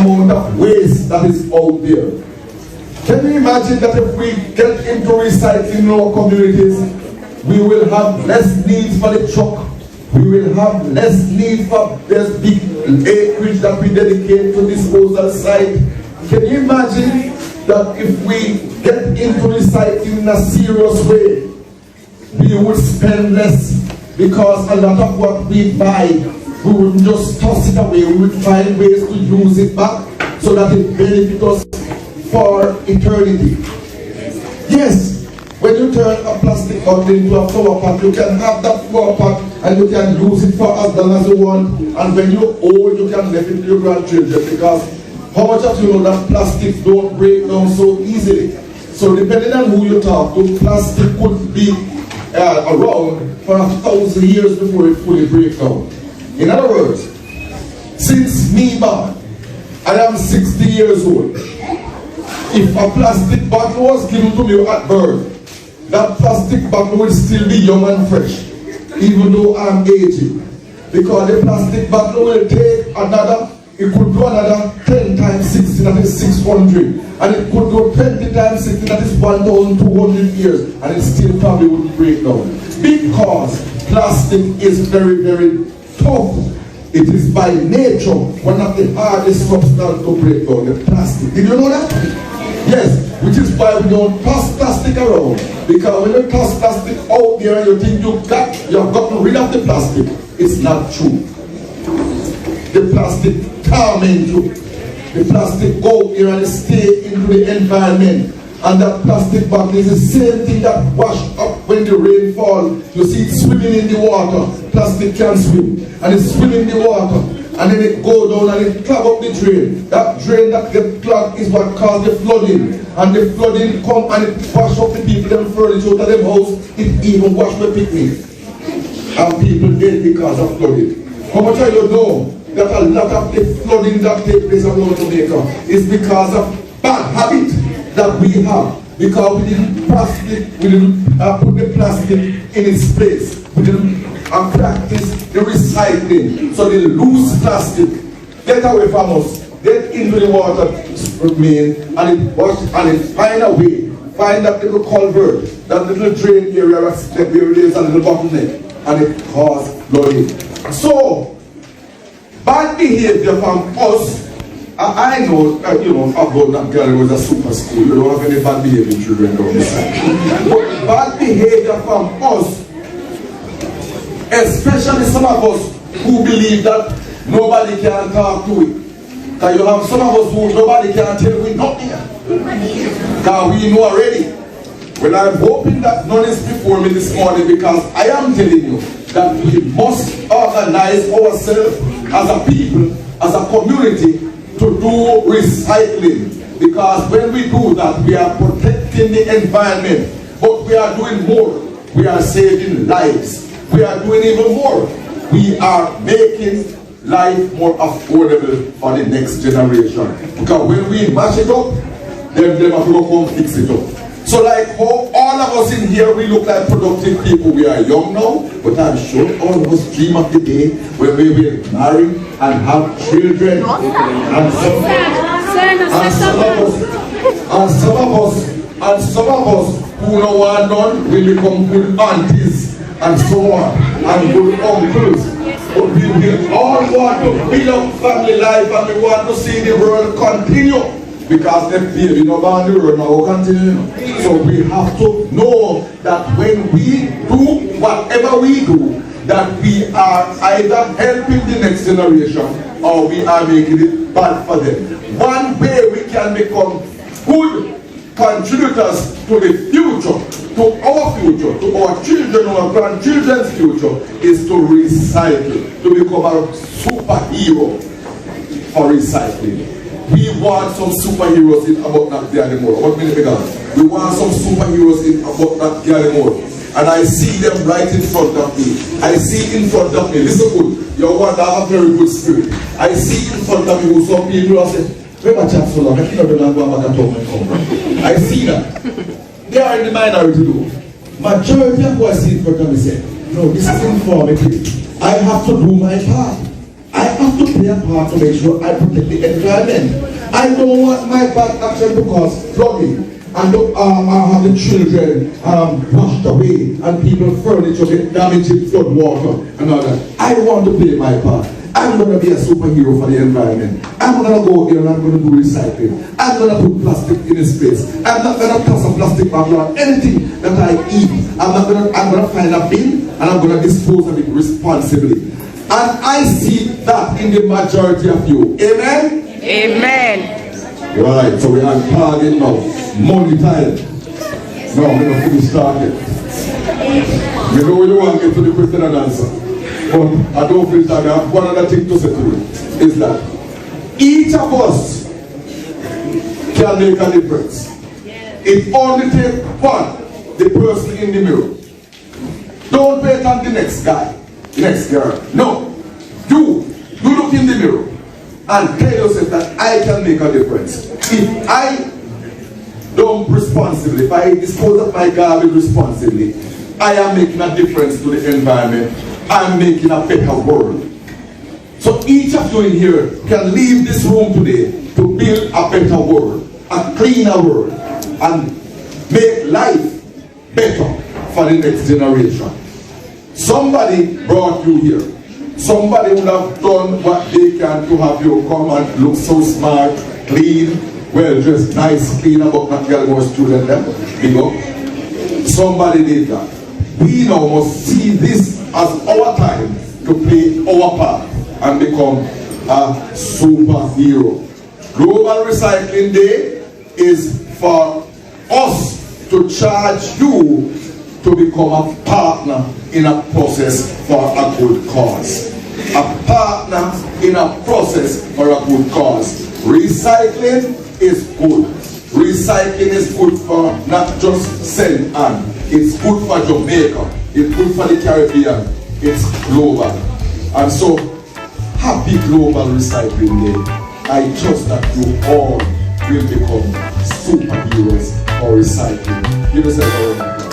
amount of waste that is out there. Can you imagine that if we get into recycling in our communities, we will have less need for the truck, we will have less need for this big acreage that we dedicate to disposal site. Can you imagine that if we get into recycling in a serious way, we would spend less, because a lot of what we buy, we would just toss it away. We would find ways to use it back so that it benefits us for eternity. Yes, when you turn a plastic bottle into a flower pot, you can have that flower pot and you can use it for as long as you want. And when you're old, you can leave it to your grandchildren, because how much of you know that plastic don't break down so easily? So depending on who you talk to, plastic could be around for 1,000 years before it fully breaks down. In other words, since me born, I am 60 years old. If a plastic bottle was given to me at birth, that plastic bottle will still be young and fresh, even though I'm aging. Because the plastic bottle will take another, it could do another 10 times 60, that is 600. And it could do 20 times 60, that is 1,200 years, and it still probably wouldn't break down. Because plastic is very, very tough. It is by nature one of the hardest substances to break down, the plastic. Did you know that? Yes, which is why we don't toss plastic around. Because when you toss plastic out there and you think you've gotten rid of the plastic, it's not true. The plastic torments you. The plastic go here and stay into the environment. And that plastic bottle is the same thing that wash up when the rain falls. You see it swimming in the water. Plastic can swim. And it's swimming in the water. And then it go down and it clog up the drain. That drain that gets clogged is what caused the flooding. And the flooding come and it wash up the people, them furniture out of them house. It even wash the picnic. And people dead because of flooding. How much of you know that a lot of the flooding that takes place around Jamaica is because of bad habit that we have? Because we didn't put the plastic in its place. We didn't practice the recycling. So the loose plastic get away from us, get into the water main, and it wash, and it find a way, find that little culvert, that little drain area where there is a little bottleneck, and it causes flooding. So bad behavior from us. I know, about that girl who was a super school. You don't have any bad behaving children down this side. But bad behavior from us, especially some of us who believe that nobody can talk to it. Because you have some of us who nobody can tell we nothing. Because we know already. Well, I'm hoping that none is before me this morning, because I am telling you that we must organize ourselves as a people, as a community, to do recycling. Because when we do that, we are protecting the environment, but we are doing more. We are saving lives. We are doing even more. We are making life more affordable for the next generation. Because when we mash it up, then they have to go come fix it up. So like how all of us in here, we look like productive people. We are young now, but I'm sure all of us dream of the day when we will marry and have children. And some of us who know what done will become good aunties and so on, and good uncles. But we will all want to build up family life, and we want to see the world continue. Because the baby no born the world now will continue. So we have to know that when we do whatever we do, that we are either helping the next generation or we are making it bad for them. One way we can become good contributors to the future, to our future, to our children, our grandchildren's future, is to recycle, to become a superhero for recycling. We want some superheroes in about that day anymore. What minute because we want some superheroes in about that day anymore. And I see them right in front of me. I see in front of me. Listen good. You want to have a very good spirit. I see in front of me who some people are saying, "Where my chance so long? I cannot go back and talk and come." I see that. They are in the minority though. Majority of who I see in front of me say, "No, this is informity. I have to do my part. I have to play a part to make sure I protect the environment. I don't want my bad action to cause flooding and to have the children washed away and people's furniture get damaged in flood water and all that. I want to play my part. I'm going to be a superhero for the environment. I'm going to go here and I'm going to do recycling. I'm going to put plastic in its place. I'm not going to toss a plastic bag on anything that I eat. I'm going to find a bin and I'm going to dispose of it responsibly. And I see that in the majority of you. Amen? Amen. Right, so we are on target now. Money time. Now we're going to finish target. You know you want to get to the question and answer. But I don't feel that I have one other thing to say to you, is that each of us can make a difference. It only takes one, the person in the mirror. Don't wait on the next guy, next girl. No. You look in the mirror and tell yourself that I can make a difference. If I don't responsibly, if I dispose of my garbage responsibly, I am making a difference to the environment. I'm making a better world. So each of you in here can leave this room today to build a better world, a cleaner world, and make life better for the next generation. Somebody brought you here. Somebody would have done what they can to have you come and look so smart, clean, well dressed, nice, clean about that girl was student them. Big up. Somebody did that. We now must see this as our time to play our part and become a superhero. Global Recycling Day is for us to charge you to become a partner in a process for a good cause. A partner in a process for a good cause. Recycling is good. Recycling is good for not just St. Anne. It's good for Jamaica. It's good for the Caribbean. It's global. And so, happy Global Recycling Day. I trust that you all will become superheroes for recycling. Give us a round of applause.